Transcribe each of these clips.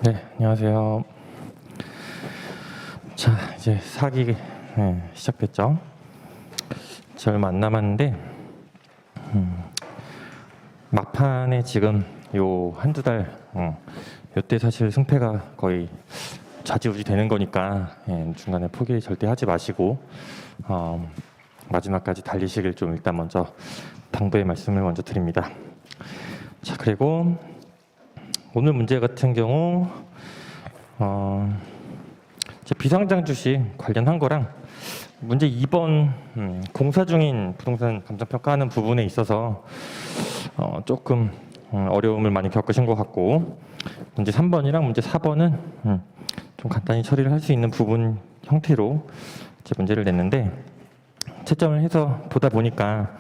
네, 안녕하세요. 자, 이제 사기 시작됐죠. 얼마 안 남았는데 막판에 지금 요 한두 달 요때 사실 승패가 거의 좌지우지 되는 거니까 중간에 포기 절대 하지 마시고 마지막까지 달리시길 좀 일단 먼저 당부의 말씀을 먼저 드립니다. 자, 그리고 오늘 문제 같은 경우 비상장 주식 관련한 거랑 문제 2번 공사 중인 부동산 감정평가하는 부분에 있어서 조금 어려움을 많이 겪으신 것 같고, 문제 3번이랑 문제 4번은 좀 간단히 처리를 할 수 있는 부분 형태로 이제 문제를 냈는데, 채점을 해서 보다 보니까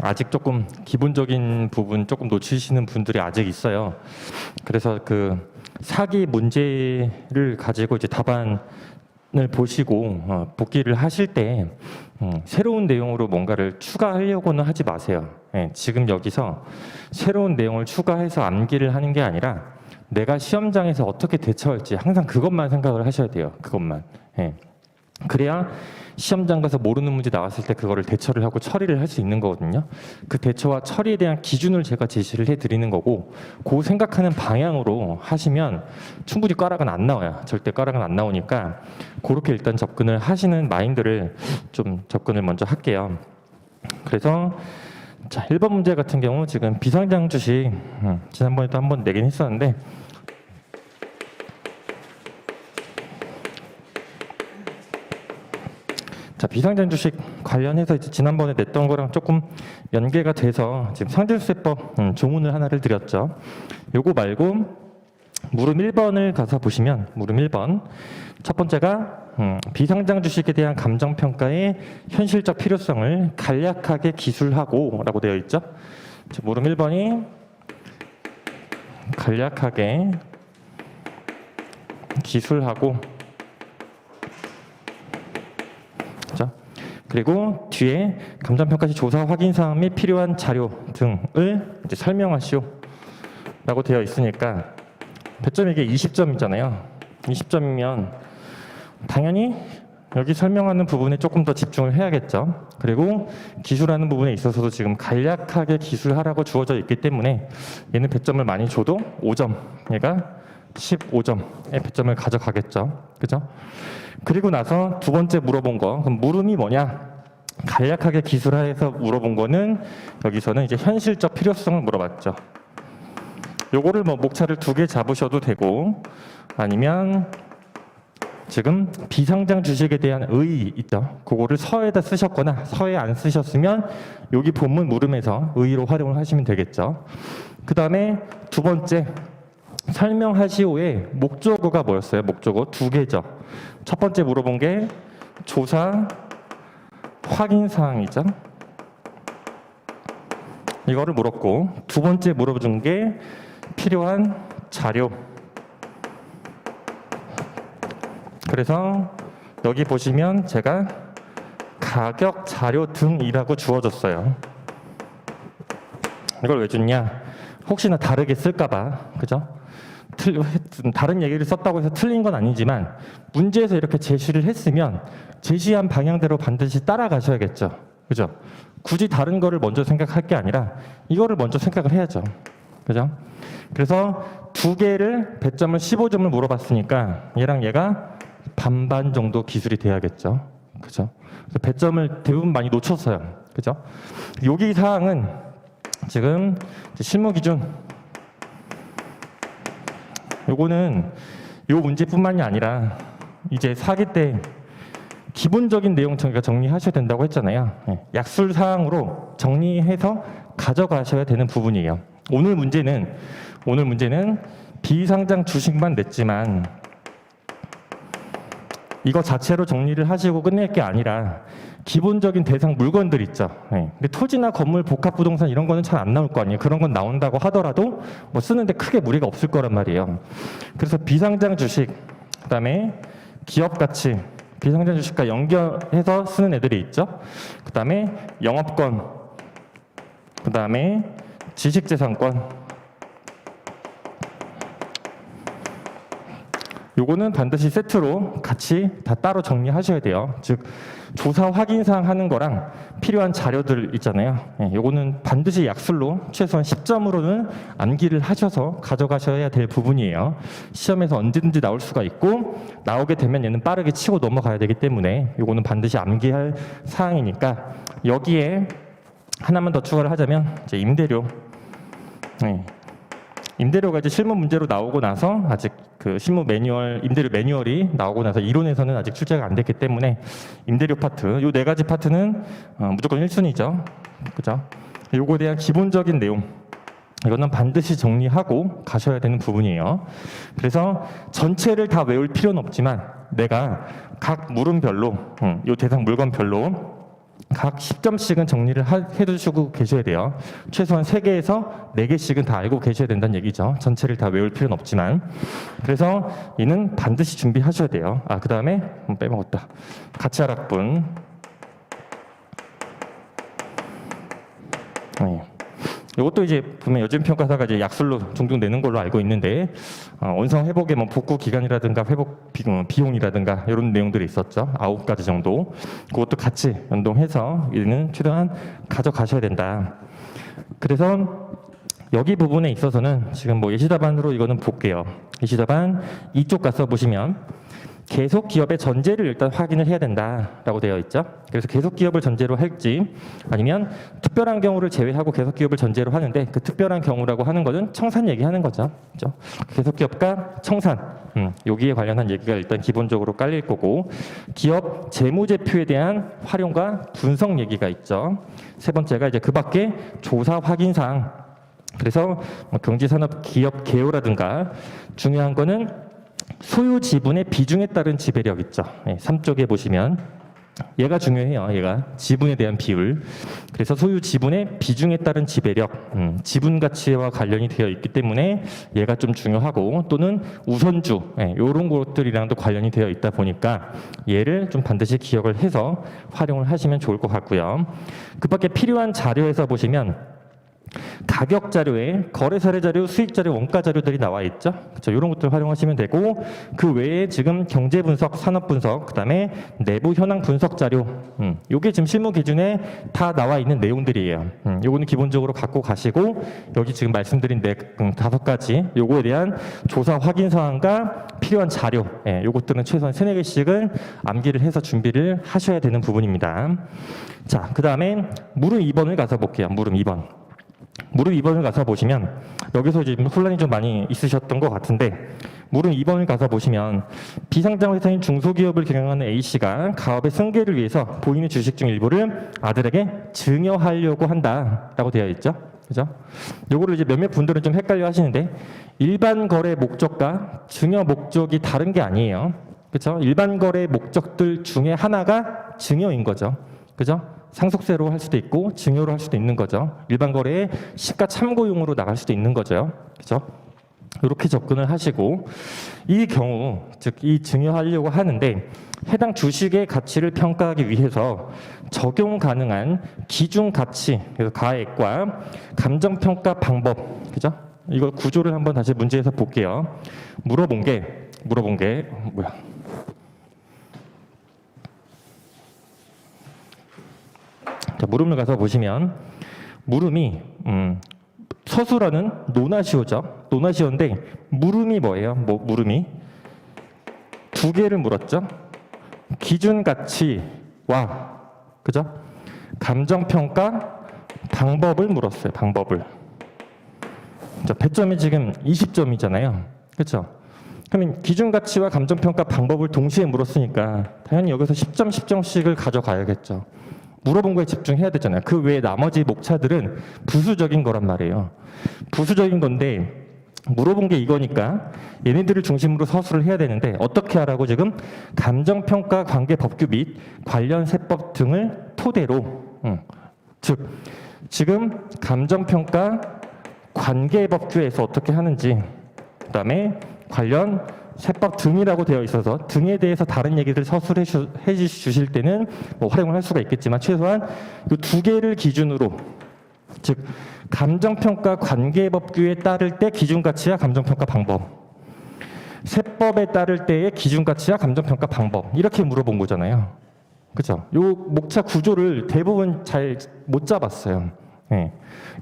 아직 조금 기본적인 부분 조금 놓치시는 분들이 아직 있어요. 그래서 그 사기 문제를 가지고 이제 답안을 보시고 복기를 하실 때 새로운 내용으로 뭔가를 추가하려고는 하지 마세요. 지금 여기서 새로운 내용을 추가해서 암기를 하는 게 아니라 내가 시험장에서 어떻게 대처할지 항상 그것만 생각을 하셔야 돼요. 그것만. 그래야 시험장 가서 모르는 문제 나왔을 때 그거를 대처를 하고 처리를 할 수 있는 거거든요. 그 대처와 처리에 대한 기준을 제가 제시를 해드리는 거고, 그 생각하는 방향으로 하시면 충분히 꽈락은 안 나와요. 절대 꽈락은 안 나오니까 그렇게 일단 접근을 하시는 마인드를 좀 접근을 먼저 할게요. 그래서 자, 1번 문제 같은 경우 지금 비상장 주식 지난번에도 한번 내긴 했었는데, 자, 비상장 주식 관련해서 이제 지난번에 냈던 거랑 조금 연계가 돼서 지금 상징수세법 조문을 하나를 드렸죠. 요거 말고 물음 1번을 가서 보시면, 물음 1번 첫 번째가 비상장 주식에 대한 감정평가의 현실적 필요성을 간략하게 기술하고 라고 되어 있죠. 자, 물음 1번이 간략하게 기술하고, 그리고 뒤에 감정평가 시 조사 확인 사항 및 필요한 자료 등을 이제 설명하시오 라고 되어 있으니까 배점이 이게 20점이잖아요. 20점이면 당연히 여기 설명하는 부분에 조금 더 집중을 해야겠죠. 그리고 기술하는 부분에 있어서도 지금 간략하게 기술하라고 주어져 있기 때문에 얘는 배점을 많이 줘도 5점, 얘가 15점의 배점을 가져가겠죠. 그죠? 그리고 나서 두 번째 물어본 거, 그럼 물음이 뭐냐? 간략하게 기술해서 물어본 거는 여기서는 이제 현실적 필요성을 물어봤죠. 요거를 뭐 목차를 2개 잡으셔도 되고, 아니면 지금 비상장 주식에 대한 의 있죠. 그거를 서에다 쓰셨거나 서에 안 쓰셨으면 여기 본문 물음에서 의로 활용을 하시면 되겠죠. 그 다음에 두 번째 설명하시오의 목적어가 뭐였어요? 목적어 2개죠. 첫 번째 물어본 게 조사 확인 사항이죠. 이거를 물었고, 두 번째 물어준 게 필요한 자료. 그래서 여기 보시면 제가 가격 자료 등이라고 주어졌어요. 이걸 왜 줬냐? 혹시나 다르게 쓸까봐, 그죠? 다른 얘기를 썼다고 해서 틀린 건 아니지만 문제에서 이렇게 제시를 했으면 제시한 방향대로 반드시 따라가셔야겠죠. 그죠? 굳이 다른 거를 먼저 생각할 게 아니라 이거를 먼저 생각을 해야죠. 그죠? 그래서 2개를 배점을 15점을 물어봤으니까 얘랑 얘가 반반 정도 기술이 돼야겠죠. 그죠? 그래서 배점을 대부분 많이 놓쳤어요. 그죠? 여기 사항은 지금 실무 기준, 요거는 요 문제뿐만이 아니라 이제 사기 때 기본적인 내용 저희가 정리하셔야 된다고 했잖아요. 약술 사항으로 정리해서 가져가셔야 되는 부분이에요. 오늘 문제는 비상장 주식만 냈지만 이거 자체로 정리를 하시고 끝낼 게 아니라 기본적인 대상 물건들 있죠. 근데 토지나 건물, 복합부동산 이런 거는 잘 안 나올 거 아니에요. 그런 건 나온다고 하더라도 뭐 쓰는데 크게 무리가 없을 거란 말이에요. 그래서 비상장 주식, 그다음에 기업 가치, 비상장 주식과 연결해서 쓰는 애들이 있죠. 그다음에 영업권, 그다음에 지식재산권, 요거는 반드시 세트로 같이 다 따로 정리하셔야 돼요. 즉 조사 확인사항 하는 거랑 필요한 자료들 있잖아요. 요거는 반드시 약술로 최소한 10점으로는 암기를 하셔서 가져가셔야 될 부분이에요. 시험에서 언제든지 나올 수가 있고 나오게 되면 얘는 빠르게 치고 넘어가야 되기 때문에 요거는 반드시 암기할 사항이니까 여기에 하나만 더 추가를 하자면 이제 임대료. 임대료가 이제 실무 문제로 나오고 나서 아직 그 실무 매뉴얼, 임대료 매뉴얼이 나오고 나서 이론에서는 아직 출제가 안 됐기 때문에 임대료 파트, 요 네 가지 파트는 무조건 1순위죠. 그죠? 요거에 대한 기본적인 내용, 이거는 반드시 정리하고 가셔야 되는 부분이에요. 그래서 전체를 다 외울 필요는 없지만 내가 각 물음별로, 요 대상 물건별로 각 10점씩은 정리를 해두시고 계셔야 돼요. 최소한 3개에서 4개씩은 다 알고 계셔야 된다는 얘기죠. 전체를 다 외울 필요는 없지만. 그래서 이는 반드시 준비하셔야 돼요. 그 다음에 빼먹었다. 가치하락분. 이것도 이제 보면 여진평가사가 이제 약술로 종종 내는 걸로 알고 있는데 원성 회복의 뭐 복구 기간이라든가 회복 비용이라든가 이런 내용들이 있었죠. 9가지 정도. 그것도 같이 연동해서 이는 최대한 가져가셔야 된다. 그래서 여기 부분에 있어서는 지금 뭐 예시답안으로 이거는 볼게요. 예시답안 이쪽 가서 보시면 계속 기업의 전제를 일단 확인을 해야 된다라고 되어 있죠. 그래서 계속 기업을 전제로 할지 아니면 특별한 경우를 제외하고 계속 기업을 전제로 하는데 그 특별한 경우라고 하는 것은 청산 얘기하는 거죠. 그렇죠? 계속 기업과 청산 여기에 관련한 얘기가 일단 기본적으로 깔릴 거고 기업 재무제표에 대한 활용과 분석 얘기가 있죠. 세 번째가 이제 그 밖에 조사 확인 사항. 그래서 경제산업 기업 개요라든가 중요한 거는 소유 지분의 비중에 따른 지배력 있죠. 3쪽에 보시면 얘가 중요해요. 얘가 지분에 대한 비율. 그래서 소유 지분의 비중에 따른 지배력, 지분 가치와 관련이 되어 있기 때문에 얘가 좀 중요하고 또는 우선주 이런 것들이랑도 관련이 되어 있다 보니까 얘를 좀 반드시 기억을 해서 활용을 하시면 좋을 것 같고요. 그 밖에 필요한 자료에서 보시면 가격 자료에 거래 사례 자료, 수익 자료, 원가 자료들이 나와 있죠. 그렇죠? 이런 것들 활용하시면 되고 그 외에 지금 경제 분석, 산업 분석, 그다음에 내부 현황 분석 자료, 요게 지금 실무 기준에 다 나와 있는 내용들이에요. 요거는 기본적으로 갖고 가시고 여기 지금 말씀드린 5가지 요거에 대한 조사 확인 사항과 필요한 자료, 요것들은 최소한 3-4개씩은 암기를 해서 준비를 하셔야 되는 부분입니다. 자, 그다음에 물음 2번을 가서 볼게요. 물음 2번. 물음 2번을 가서 보시면 여기서 지금 혼란이 좀 많이 있으셨던 것 같은데 물음 2번을 가서 보시면 비상장 회사인 중소기업을 경영하는 A씨가 가업의 승계를 위해서 본인의 주식 중 일부를 아들에게 증여하려고 한다라고 되어 있죠. 그죠? 요거를 이제 몇몇 분들은 좀 헷갈려 하시는데 일반 거래 목적과 증여 목적이 다른 게 아니에요. 그죠? 일반 거래 목적들 중에 하나가 증여인 거죠. 그죠? 상속세로 할 수도 있고 증여로 할 수도 있는 거죠. 일반 거래에 시가 참고용으로 나갈 수도 있는 거죠. 그렇죠? 이렇게 접근을 하시고 이 경우 즉 이 증여하려고 하는데 해당 주식의 가치를 평가하기 위해서 적용 가능한 기준 가치 그래서 가액과 감정 평가 방법 그죠? 이걸 구조를 한번 다시 문제에서 볼게요. 물어본 게 뭐야? 자, 물음을 가서 보시면 물음이 서술어는 노나시오죠. 노나시오인데 물음이 뭐예요? 물음이 2개를 물었죠. 기준 가치와 그죠? 감정 평가 방법을 물었어요. 방법을. 자, 배점이 지금 20점이잖아요. 그렇죠? 그러면 기준 가치와 감정 평가 방법을 동시에 물었으니까 당연히 여기서 10점 10점씩을 가져가야겠죠. 물어본 거에 집중해야 되잖아요. 그 외에 나머지 목차들은 부수적인 거란 말이에요. 부수적인 건데 물어본 게 이거니까 얘네들을 중심으로 서술을 해야 되는데 어떻게 하라고 지금 감정평가 관계법규 및 관련 세법 등을 토대로 즉 지금 감정평가 관계법규에서 어떻게 하는지 그다음에 관련 세법 등이라고 되어 있어서 등에 대해서 다른 얘기들 서술해 주실 때는 뭐 활용을 할 수가 있겠지만 최소한 이 2개를 기준으로 즉 감정평가 관계법규에 따를 때 기준가치와 감정평가 방법 세법에 따를 때의 기준가치와 감정평가 방법 이렇게 물어본 거잖아요. 그죠? 요 목차 구조를 대부분 잘 못 잡았어요. 예.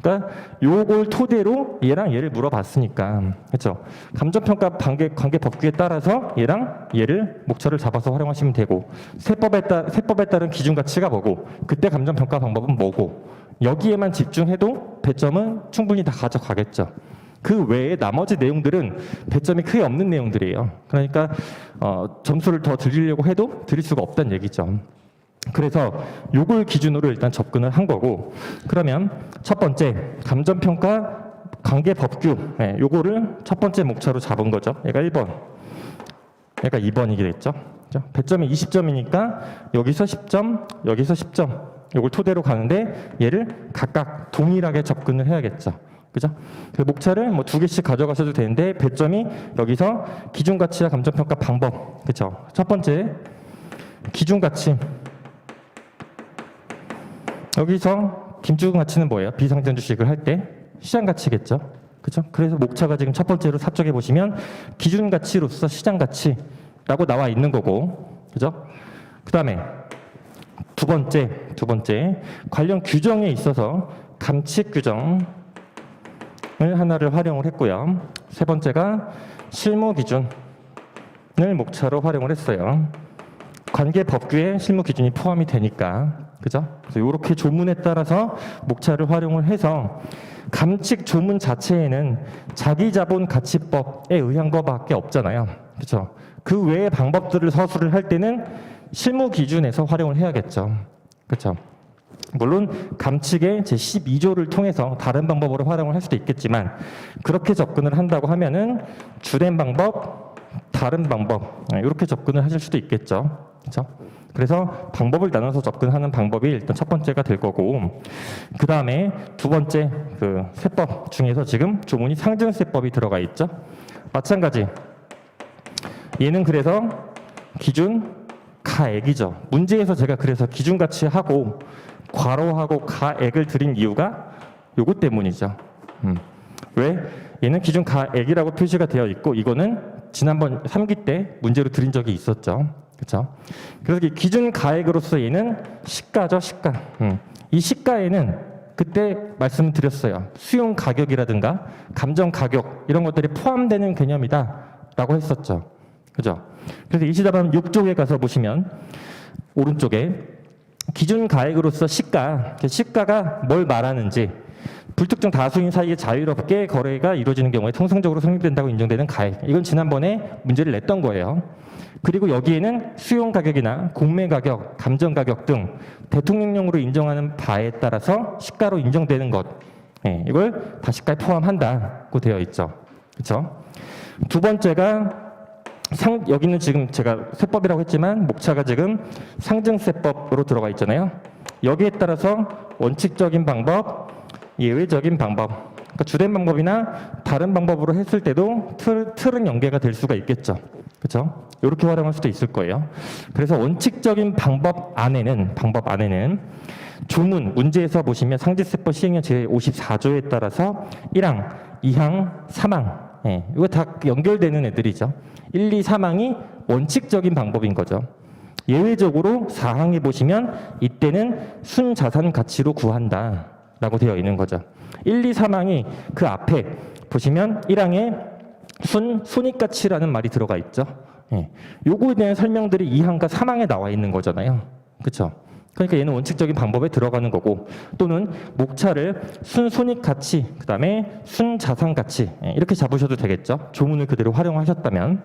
그러니까 요걸 토대로 얘랑 얘를 물어봤으니까, 그렇죠? 감정평가 관계 법규에 따라서 얘랑 얘를 목차를 잡아서 활용하시면 되고, 세법에 따른 기준가치가 뭐고, 그때 감정평가 방법은 뭐고, 여기에만 집중해도 배점은 충분히 다 가져가겠죠. 그 외에 나머지 내용들은 배점이 크게 없는 내용들이에요. 그러니까 점수를 더 드리려고 해도 드릴 수가 없다는 얘기죠. 그래서 요걸 기준으로 일단 접근을 한 거고, 그러면 첫 번째 감정평가 관계 법규, 요거를 첫 번째 목차로 잡은 거죠. 얘가 1번, 얘가 2번이게 됐죠. 배점이 20점이니까 여기서 10점, 여기서 10점, 요걸 토대로 가는데 얘를 각각 동일하게 접근을 해야겠죠. 그죠? 그 목차를 뭐 2개씩 가져가셔도 되는데, 배점이 여기서 기준가치와 감정평가 방법, 그죠? 첫 번째 기준가치, 여기서 기준가치는 뭐예요? 비상장 주식을 할 때 시장가치겠죠. 그죠? 그래서 목차가 지금 첫 번째로 사쪽에 보시면 기준가치로서 시장가치라고 나와 있는 거고, 그죠? 그 다음에 두 번째 관련 규정에 있어서 감칙 규정을 하나를 활용을 했고요. 세 번째가 실무 기준을 목차로 활용을 했어요. 관계 법규에 실무 기준이 포함이 되니까, 그죠? 그래서 이렇게 조문에 따라서 목차를 활용을 해서 감칙 조문 자체에는 자기자본가치법에 의한 것밖에 없잖아요, 그죠? 그 외의 방법들을 서술을 할 때는 실무 기준에서 활용을 해야겠죠, 그죠? 물론 감칙의 제12조를 통해서 다른 방법으로 활용을 할 수도 있겠지만, 그렇게 접근을 한다고 하면은 주된 방법, 다른 방법, 이렇게 접근을 하실 수도 있겠죠. 그렇죠? 그래서 방법을 나눠서 접근하는 방법이 일단 첫 번째가 될 거고, 그 다음에 두 번째 그 세법 중에서 지금 조문이 상증세법이 들어가 있죠. 마찬가지. 얘는 그래서 기준 가액이죠. 문제에서 제가 그래서 기준가치하고 괄호하고 가액을 드린 이유가 요것 때문이죠. 왜? 얘는 기준 가액이라고 표시가 되어 있고, 이거는 지난번 3기 때 문제로 드린 적이 있었죠. 그렇죠? 그래서 이 기준 가액으로서 얘는 시가죠, 시가. 이 시가에는 그때 말씀을 드렸어요. 수용 가격이라든가 감정 가격 이런 것들이 포함되는 개념이다라고 했었죠. 그죠? 그래서 이시다반 6쪽에 가서 보시면 오른쪽에 기준 가액으로서 시가가 뭘 말하는지, 불특정 다수인 사이에 자유롭게 거래가 이루어지는 경우에 통상적으로 성립된다고 인정되는 가액. 이건 지난번에 문제를 냈던 거예요. 그리고 여기에는 수용 가격이나 공매 가격, 감정 가격 등 대통령령으로 인정하는 바에 따라서 시가로 인정되는 것, 이걸 다 시가에 포함한다고 되어 있죠. 그렇죠? 두 번째가 여기는 지금 제가 세법이라고 했지만 목차가 지금 상증세법으로 들어가 있잖아요. 여기에 따라서 원칙적인 방법, 예외적인 방법, 그러니까 주된 방법이나 다른 방법으로 했을 때도 틀은 연계가 될 수가 있겠죠. 그렇죠? 이렇게 활용할 수도 있을 거예요. 그래서 원칙적인 방법 안에는 조문 문제에서 보시면 상징세법 시행령 제54조에 따라서 1항, 2항, 3항, 이거 다 연결되는 애들이죠. 1, 2, 3항이 원칙적인 방법인 거죠. 예외적으로 4항에 보시면 이때는 순자산 가치로 구한다 라고 되어 있는 거죠. 1, 2, 3항이 그 앞에 보시면 1항에 순이익가치라는 말이 들어가 있죠. 요거에 대한 설명들이 2항과 3항에 나와 있는 거잖아요. 그렇죠? 그러니까 얘는 원칙적인 방법에 들어가는 거고, 또는 목차를 순손익가치, 그 다음에 순자산가치 이렇게 잡으셔도 되겠죠. 조문을 그대로 활용하셨다면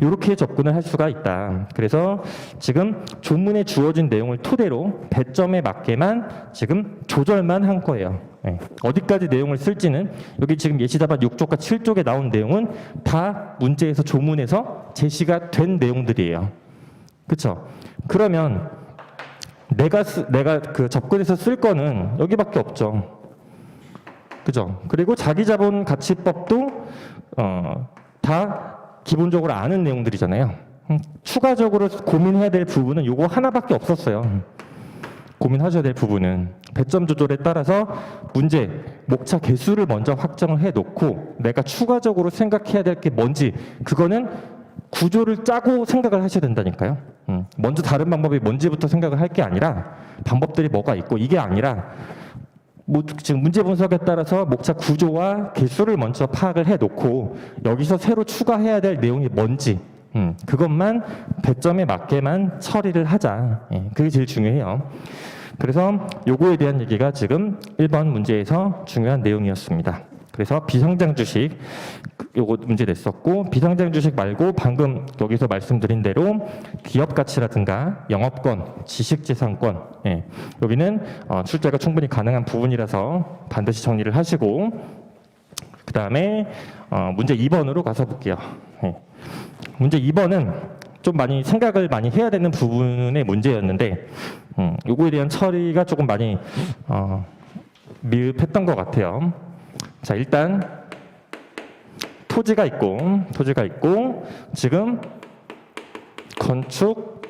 이렇게 접근을 할 수가 있다. 그래서 지금 조문에 주어진 내용을 토대로 배점에 맞게만 지금 조절만 한 거예요. 어디까지 내용을 쓸지는 여기 지금 예시답안 6쪽과 7쪽에 나온 내용은 다 문제에서 조문에서 제시가 된 내용들이에요. 그렇죠? 그러면 내가 그 접근해서 쓸 거는 여기밖에 없죠. 그죠? 그리고 자기자본가치법도 다 기본적으로 아는 내용들이잖아요. 추가적으로 고민해야 될 부분은 요거 하나밖에 없었어요. 고민하셔야 될 부분은 배점 조절에 따라서 문제 목차 개수를 먼저 확정을 해놓고 내가 추가적으로 생각해야 될 게 뭔지 그거는 구조를 짜고 생각을 하셔야 된다니까요. 먼저 다른 방법이 뭔지부터 생각을 할 게 아니라 방법들이 뭐가 있고 이게 아니라 지금 문제 분석에 따라서 목차 구조와 개수를 먼저 파악을 해놓고 여기서 새로 추가해야 될 내용이 뭔지 그것만 배점에 맞게만 처리를 하자. 그게 제일 중요해요. 그래서 요거에 대한 얘기가 지금 1번 문제에서 중요한 내용이었습니다. 그래서 비상장 주식 요거 문제 냈었고 비상장 주식 말고 방금 여기서 말씀드린 대로 기업 가치라든가 영업권, 지식재산권 여기는 출제가 충분히 가능한 부분이라서 반드시 정리를 하시고 그 다음에 문제 2번으로 가서 볼게요. 문제 2번은 좀 많이 생각을 많이 해야 되는 부분의 문제였는데 요거에 대한 처리가 조금 많이 미흡했던 것 같아요. 자, 일단 토지가 있고 지금 건축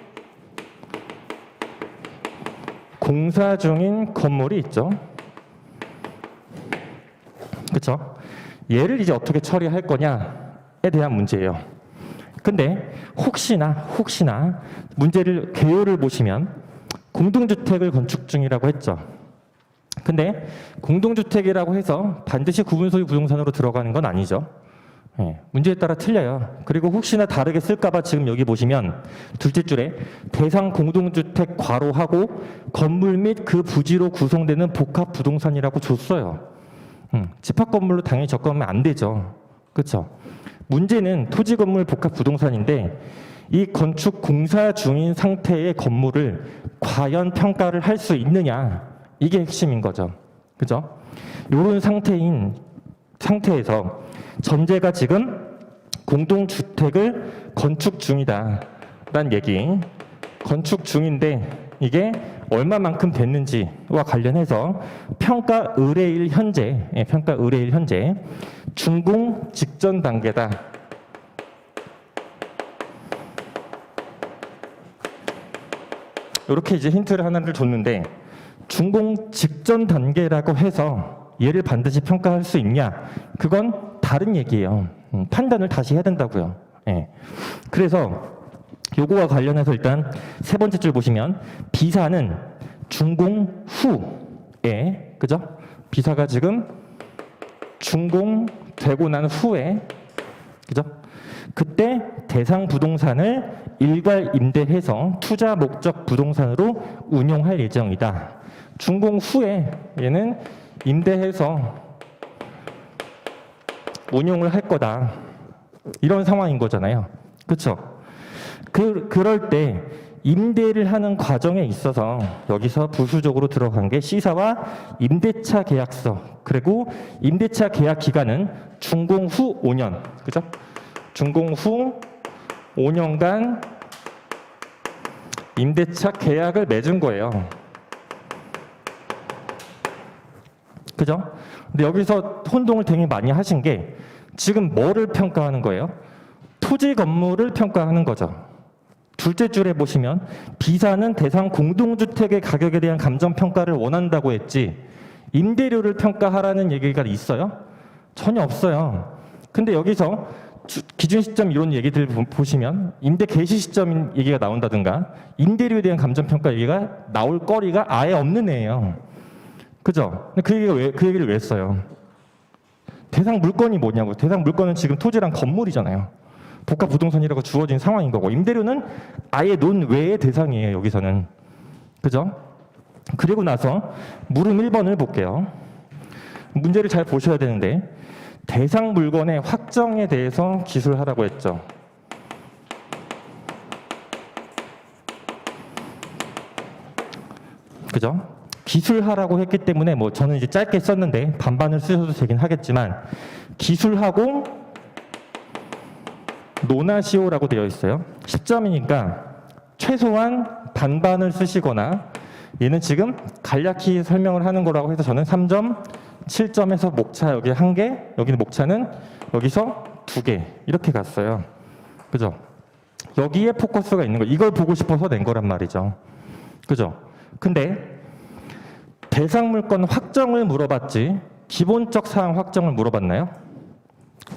공사 중인 건물이 있죠. 그렇죠? 얘를 이제 어떻게 처리할 거냐에 대한 문제예요. 근데 혹시나 문제를 개요를 보시면 공동주택을 건축 중이라고 했죠. 근데 공동주택이라고 해서 반드시 구분소유 부동산으로 들어가는 건 아니죠. 문제에 따라 틀려요. 그리고 혹시나 다르게 쓸까봐 지금 여기 보시면 둘째 줄에 대상 공동주택 괄호하고 건물 및 그 부지로 구성되는 복합 부동산이라고 줬어요. 집합 건물로 당연히 접근하면 안 되죠. 그렇죠? 문제는 토지 건물 복합 부동산인데 이 건축 공사 중인 상태의 건물을 과연 평가를 할 수 있느냐 이게 핵심인 거죠. 그죠? 이런 상태에서 전제가 지금 공동주택을 건축 중이다라는 얘기. 건축 중인데 이게 얼마만큼 됐는지와 관련해서 평가 의뢰일 현재 준공 직전 단계다. 이렇게 이제 힌트를 하나를 줬는데 준공 직전 단계라고 해서 얘를 반드시 평가할 수 있냐? 그건 다른 얘기예요. 판단을 다시 해야 된다고요. 그래서 요거와 관련해서 일단 세 번째 줄 보시면 비사는 준공 후에 그죠? 비사가 지금 준공되고 난 후에 그죠? 그때 대상 부동산을 일괄 임대해서 투자 목적 부동산으로 운용할 예정이다. 준공 후에 얘는 임대해서 운용을 할 거다. 이런 상황인 거잖아요. 그렇죠? 그럴 때 임대를 하는 과정에 있어서 여기서 부수적으로 들어간 게 시사와 임대차 계약서 그리고 임대차 계약 기간은 준공 후 5년. 그죠? 준공 후 5년간 임대차 계약을 맺은 거예요. 그죠? 근데 여기서 혼동을 되게 많이 하신 게 지금 뭐를 평가하는 거예요? 토지 건물을 평가하는 거죠. 둘째 줄에 보시면 비사는 대상 공동주택의 가격에 대한 감정평가를 원한다고 했지 임대료를 평가하라는 얘기가 있어요? 전혀 없어요. 근데 여기서 기준 시점 이런 얘기들 보시면 임대 개시 시점 얘기가 나온다든가 임대료에 대한 감정평가 얘기가 나올 거리가 아예 없는 애예요. 그죠? 근데 그 얘기를 왜 했어요? 대상 물건이 뭐냐고. 대상 물건은 지금 토지랑 건물이잖아요. 복합 부동산이라고 주어진 상황인 거고 임대료는 아예 논 외의 대상이에요. 여기서는. 그죠? 그리고 나서 물음 1번을 볼게요. 문제를 잘 보셔야 되는데 대상 물건의 확정에 대해서 기술하라고 했죠. 그죠? 기술하라고 했기 때문에 뭐 저는 이제 짧게 썼는데 반반을 쓰셔도 되긴 하겠지만 기술하고 논하시오라고 되어 있어요. 10점이니까 최소한 반반을 쓰시거나 얘는 지금 간략히 설명을 하는 거라고 해서 저는 3점, 7점에서 목차 여기 1개, 여기는 목차는 여기서 2개 이렇게 갔어요. 그죠? 여기에 포커스가 있는 거 이걸 보고 싶어서 낸 거란 말이죠. 그죠? 근데 대상 물건 확정을 물어봤지 기본적 사항 확정을 물어봤나요?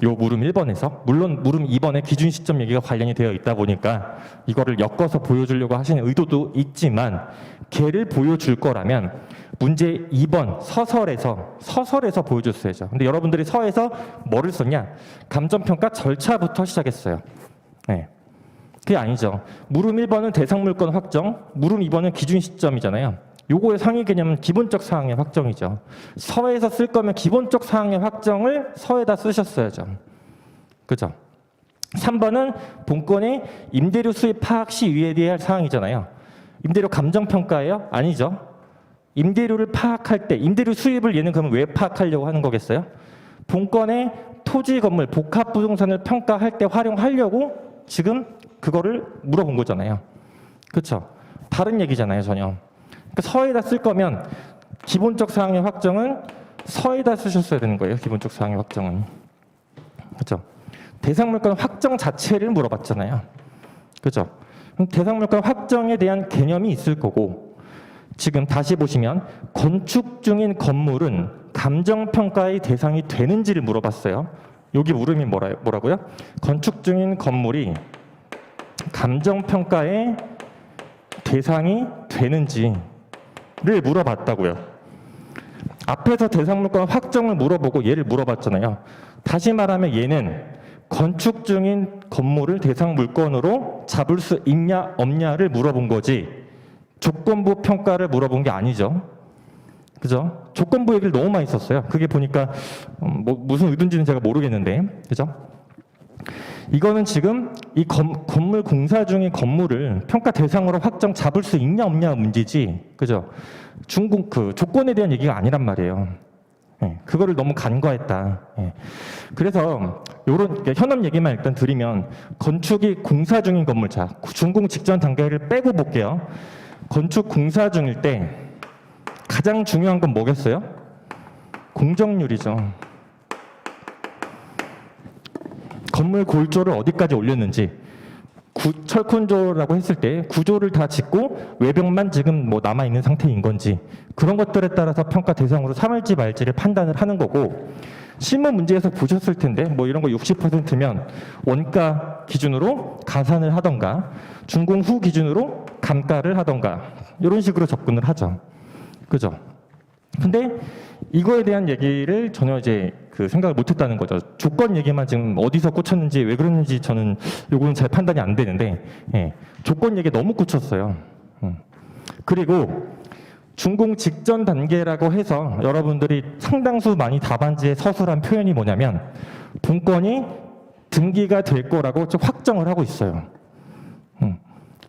요 물음 1번에서 물론 물음 2번에 기준 시점 얘기가 관련이 되어 있다 보니까 이거를 엮어서 보여주려고 하시는 의도도 있지만 걔를 보여줄 거라면 문제 2번 서설에서 보여줬어야죠. 근데 여러분들이 서에서 뭐를 썼냐? 감정평가 절차부터 시작했어요. 네. 그게 아니죠. 물음 1번은 대상 물건 확정, 물음 2번은 기준 시점이잖아요. 요거의 상위 개념은 기본적 사항의 확정이죠. 서에서 쓸 거면 기본적 사항의 확정을 서에다 쓰셨어야죠. 그죠? 3번은 본건의 임대료 수입 파악 시 유의해야 할 사항이잖아요. 임대료 감정평가예요? 아니죠. 임대료를 파악할 때 임대료 수입을 얘는 그러면 왜 파악하려고 하는 거겠어요? 본건의 토지 건물 복합 부동산을 평가할 때 활용하려고 지금 그거를 물어본 거잖아요. 그렇죠? 다른 얘기잖아요, 전혀. 그러니까 서에다 쓸 거면 기본적 사항의 확정은 서에다 쓰셨어야 되는 거예요. 기본적 사항의 확정은. 그렇죠? 대상 물건 확정 자체를 물어봤잖아요. 그렇죠? 그럼 대상 물건 확정에 대한 개념이 있을 거고 지금 다시 보시면 건축 중인 건물은 감정평가의 대상이 되는지를 물어봤어요. 여기 물음이 뭐라고요? 건축 중인 건물이 감정평가의 대상이 되는지를 물어봤다고요. 앞에서 대상 물건 확정을 물어보고 얘를 물어봤잖아요. 다시 말하면 얘는 건축 중인 건물을 대상 물건으로 잡을 수 있냐 없냐를 물어본 거지 조건부 평가를 물어본 게 아니죠. 그죠? 조건부 얘기를 너무 많이 썼어요. 그게 보니까 무슨 의도인지는 제가 모르겠는데, 그죠? 이거는 지금 이 건물 공사 중인 건물을 평가 대상으로 확정 잡을 수 있냐 없냐 문제지, 그죠? 그 조건에 대한 얘기가 아니란 말이에요. 예, 그거를 너무 간과했다. 예. 그래서 요런 현업 얘기만 일단 드리면 건축이 공사 중인 건물, 자 준공 직전 단계를 빼고 볼게요. 건축 공사 중일 때 가장 중요한 건 뭐겠어요? 공정률이죠. 건물 골조를 어디까지 올렸는지 철콘조라고 했을 때 구조를 다 짓고 외벽만 지금 뭐 남아있는 상태인 건지 그런 것들에 따라서 평가 대상으로 삼을지 말지를 판단을 하는 거고 실무 문제에서 보셨을 텐데 뭐 이런 거 60%면 원가 기준으로 가산을 하던가 준공 후 기준으로 감가를 하던가 이런 식으로 접근을 하죠. 그죠? 근데 이거에 대한 얘기를 전혀 이제 그 생각을 못했다는 거죠. 조건 얘기만 지금 어디서 꽂혔는지 왜 그러는지 저는 요거는 잘 판단이 안 되는데 예, 조건 얘기 너무 꽂혔어요. 그리고 준공 직전 단계라고 해서 여러분들이 상당수 많이 답안지에 서술한 표현이 뭐냐면 본건이 등기가 될 거라고 좀 확정을 하고 있어요.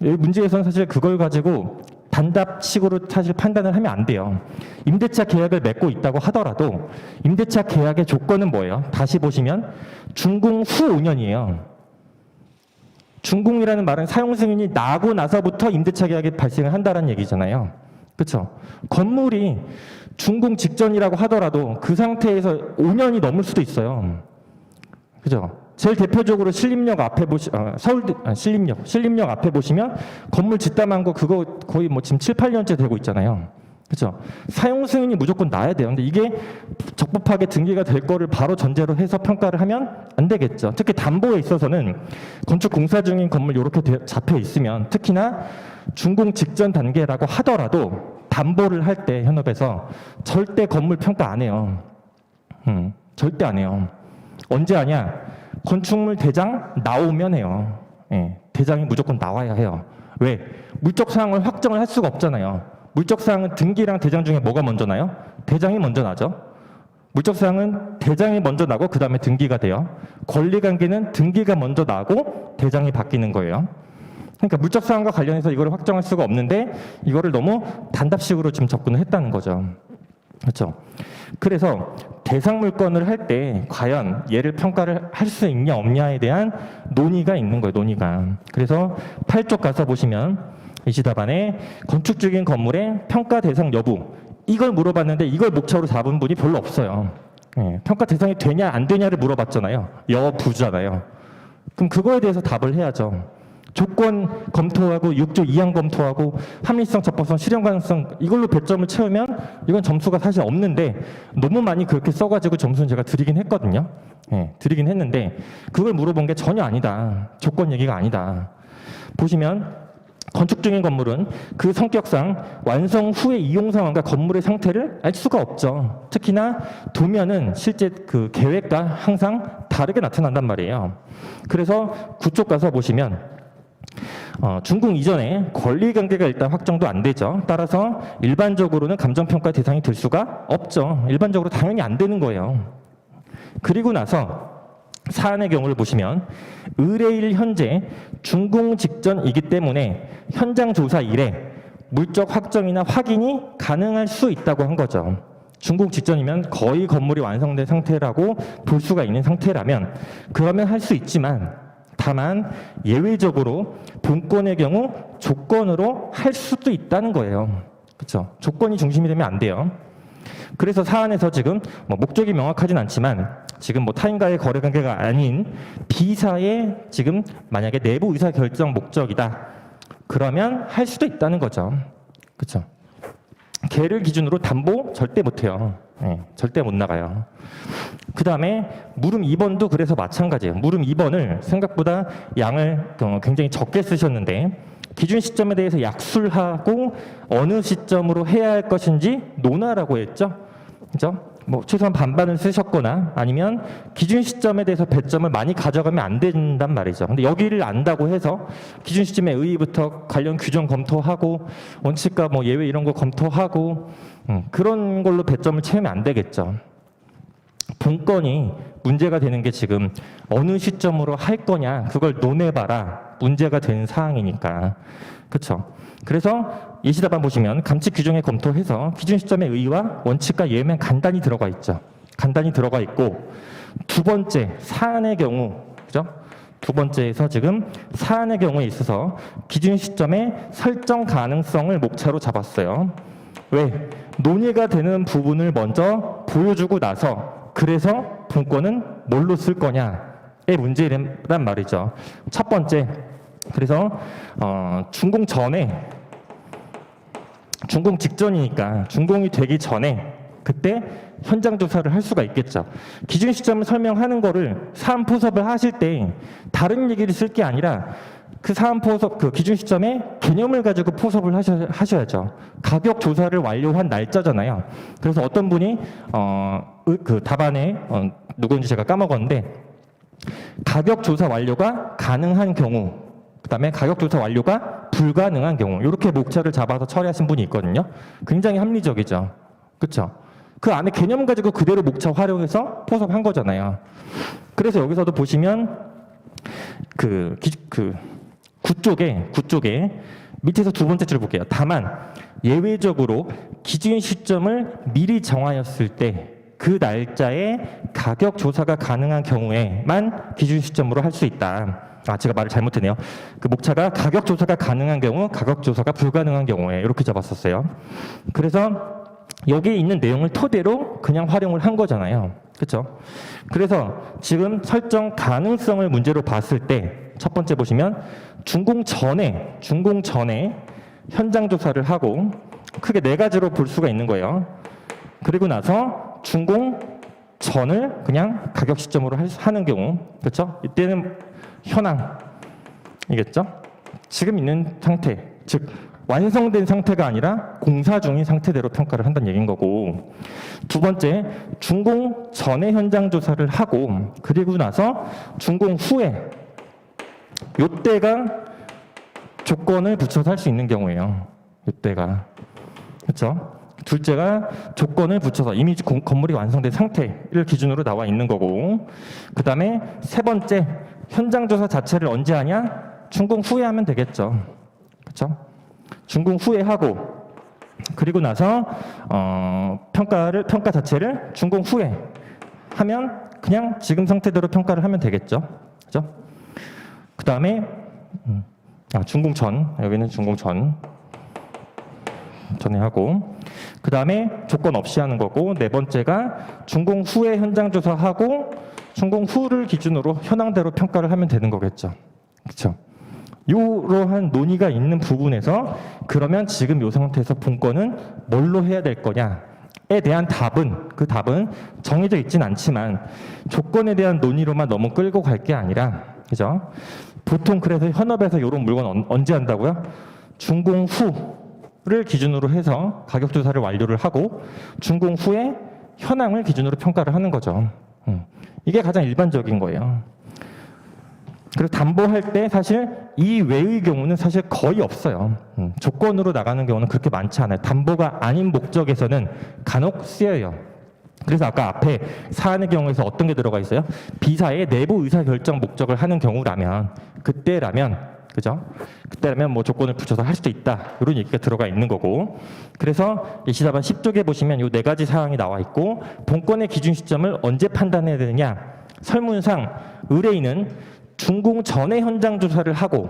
여기 문제에서는 사실 그걸 가지고 단답식으로 사실 판단을 하면 안 돼요. 임대차 계약을 맺고 있다고 하더라도 임대차 계약의 조건은 뭐예요? 다시 보시면 준공 후 5년이에요. 준공이라는 말은 사용 승인이 나고 나서부터 임대차 계약이 발생을 한다는 얘기잖아요. 그렇죠? 건물이 준공 직전이라고 하더라도 그 상태에서 5년이 넘을 수도 있어요. 그죠? 제일 대표적으로 신림역 앞에 신림역 앞에 보시면 건물 짓담한 거 그거 거의 뭐 지금 7, 8년째 되고 있잖아요. 그렇죠? 사용 승인이 무조건 나야 돼요. 근데 이게 적법하게 등기가 될 거를 바로 전제로 해서 평가를 하면 안 되겠죠. 특히 담보에 있어서는 건축 공사 중인 건물 이렇게 잡혀 있으면 특히나 준공 직전 단계라고 하더라도 담보를 할 때 현업에서 절대 건물 평가 안 해요. 절대 안 해요. 언제 하냐? 건축물 대장 나오면 해요. 예, 대장이 무조건 나와야 해요. 왜? 물적 사항을 확정을 할 수가 없잖아요. 물적 사항은 등기랑 대장 중에 뭐가 먼저 나요? 대장이 먼저 나죠. 물적 사항은 대장이 먼저 나고 그 다음에 등기가 돼요. 권리관계는 등기가 먼저 나고 대장이 바뀌는 거예요. 그러니까 물적 사항과 관련해서 이걸 확정할 수가 없는데 이거를 너무 단답식으로 지금 접근을 했다는 거죠. 그렇죠? 그래서 대상 물건을 할 때 과연 얘를 평가를 할 수 있냐 없냐에 대한 논의가 있는 거예요. 논의가. 그래서 8쪽 가서 보시면 이시답안에 건축 중인 건물의 평가 대상 여부 이걸 물어봤는데 이걸 목차로 잡은 분이 별로 없어요. 예, 평가 대상이 되냐 안 되냐를 물어봤잖아요. 여부잖아요. 그럼 그거에 대해서 답을 해야죠. 조건 검토하고 6조 2항 검토하고 합리성, 적법성, 실현 가능성 이걸로 배점을 채우면 이건 점수가 사실 없는데 너무 많이 그렇게 써가지고 점수는 제가 드리긴 했거든요. 드리긴 했는데 그걸 물어본 게 전혀 아니다. 조건 얘기가 아니다. 보시면 건축 중인 건물은 그 성격상 완성 후의 이용 상황과 건물의 상태를 알 수가 없죠. 특히나 도면은 실제 그 계획과 항상 다르게 나타난단 말이에요. 그래서 구쪽 가서 보시면 준공 이전에 권리관계가 일단 확정도 안 되죠. 따라서 일반적으로는 감정평가 대상이 될 수가 없죠. 일반적으로 당연히 안 되는 거예요. 그리고 나서 사안의 경우를 보시면 의뢰일 현재 준공 직전이기 때문에 현장 조사 이래 물적 확정이나 확인이 가능할 수 있다고 한 거죠. 준공 직전이면 거의 건물이 완성된 상태라고 볼 수가 있는 상태라면 그러면 할 수 있지만 다만 예외적으로 본건의 경우 조건으로 할 수도 있다는 거예요. 그렇죠? 조건이 중심이 되면 안 돼요. 그래서 사안에서 지금 목적이 명확하진 않지만 지금 타인과의 거래 관계가 아닌 B사의 지금 만약에 내부 의사 결정 목적이다. 그러면 할 수도 있다는 거죠. 그렇죠? 걔를 기준으로 담보 절대 못 해요. 절대 못 나가요. 그 다음에 물음 2번도 그래서 마찬가지예요. 물음 2번을 생각보다 양을 굉장히 적게 쓰셨는데 기준 시점에 대해서 약술하고 어느 시점으로 해야 할 것인지 논하라고 했죠. 그죠? 최소한 반반을 쓰셨거나 아니면 기준 시점에 대해서 배점을 많이 가져가면 안 된단 말이죠. 근데 여기를 안다고 해서 기준 시점의 의의부터 관련 규정 검토하고 원칙과 예외 이런 거 검토하고 그런 걸로 배점을 채우면 안 되겠죠. 본건이 문제가 되는 게 지금 어느 시점으로 할 거냐 그걸 논해봐라 문제가 되는 사항이니까. 그렇죠? 그래서 예시답안 보시면 감칙 규정에 검토해서 기준 시점의 의의와 원칙과 예외만 간단히 들어가 있죠. 간단히 들어가 있고 두 번째 사안의 경우 그죠? 두 번째에서 지금 사안의 경우에 있어서 기준 시점의 설정 가능성을 목차로 잡았어요. 왜? 논의가 되는 부분을 먼저 보여주고 나서 그래서 본건은 뭘로 쓸 거냐의 문제란 말이죠. 첫 번째, 그래서 준공 전에 준공 직전이니까 준공이 되기 전에 그때 현장 조사를 할 수가 있겠죠. 기준 시점을 설명하는 거를 사안 포섭을 하실 때 다른 얘기를 쓸 게 아니라 그 사안 포섭 그 기준 시점에 개념을 가지고 포섭을 하셔야죠. 가격 조사를 완료한 날짜잖아요. 그래서 어떤 분이 그 답안에 누구인지 제가 까먹었는데 가격 조사 완료가 가능한 경우 그다음에 가격 조사 완료가 불가능한 경우 이렇게 목차를 잡아서 처리하신 분이 있거든요. 굉장히 합리적이죠. 그렇죠? 그 안에 개념 가지고 그대로 목차 활용해서 포섭한 거잖아요. 그래서 여기서도 보시면 구쪽에 밑에서 두 번째 줄 볼게요. 다만 예외적으로 기준 시점을 미리 정하였을 때 그 날짜에 가격 조사가 가능한 경우에만 기준 시점으로 할 수 있다. 제가 말을 잘못했네요. 그 목차가 가격 조사가 가능한 경우, 가격 조사가 불가능한 경우에 이렇게 잡았었어요. 그래서 여기에 있는 내용을 토대로 그냥 활용을 한 거잖아요. 그렇죠? 그래서 지금 설정 가능성을 문제로 봤을 때 첫 번째 보시면 준공 전에 현장 조사를 하고 크게 네 가지로 볼 수가 있는 거예요. 그리고 나서 준공 전을 그냥 가격 시점으로 하는 경우, 그렇죠? 이때는 현황이겠죠? 지금 있는 상태, 즉 완성된 상태가 아니라 공사 중인 상태대로 평가를 한다는 얘기인 거고, 두 번째 준공 전에 현장 조사를 하고 그리고 나서 준공 후에 요때가 조건을 붙여서 할 수 있는 경우예요. 요때가. 그렇죠? 둘째가 조건을 붙여서 이미 건물이 완성된 상태를 기준으로 나와 있는 거고, 그 다음에 세 번째 현장 조사 자체를 언제 하냐? 준공 후에 하면 되겠죠. 그렇죠? 준공 후에 하고 그리고 나서 평가 자체를 준공 후에 하면 그냥 지금 상태대로 평가를 하면 되겠죠. 그렇죠? 그 다음에 준공 전, 여기는 준공 전에 하고, 그 다음에 조건 없이 하는 거고, 네 번째가 준공 후에 현장 조사하고 준공 후를 기준으로 현황대로 평가를 하면 되는 거겠죠. 그렇죠? 이러한 논의가 있는 부분에서 그러면 지금 이 상태에서 본건은 뭘로 해야 될 거냐에 대한 그 답은 정해져 있진 않지만 조건에 대한 논의로만 너무 끌고 갈 게 아니라, 그죠? 보통 그래서 현업에서 이런 물건 언제 한다고요? 준공 후를 기준으로 해서 가격 조사를 완료를 하고 준공 후에 현황을 기준으로 평가를 하는 거죠. 이게 가장 일반적인 거예요. 그래서 담보할 때 사실 이 외의 경우는 사실 거의 없어요. 조건으로 나가는 경우는 그렇게 많지 않아요. 담보가 아닌 목적에서는 간혹 쓰여요. 그래서 아까 앞에 사안의 경우에서 어떤 게 들어가 있어요? 비사의 내부 의사결정 목적을 하는 경우라면, 그죠? 그때라면 뭐 조건을 붙여서 할 수도 있다. 이런 얘기가 들어가 있는 거고. 그래서 예시답안 10쪽에 보시면 이 네 가지 사항이 나와 있고, 본건의 기준 시점을 언제 판단해야 되느냐? 설문상 의뢰인은 준공 전에 현장 조사를 하고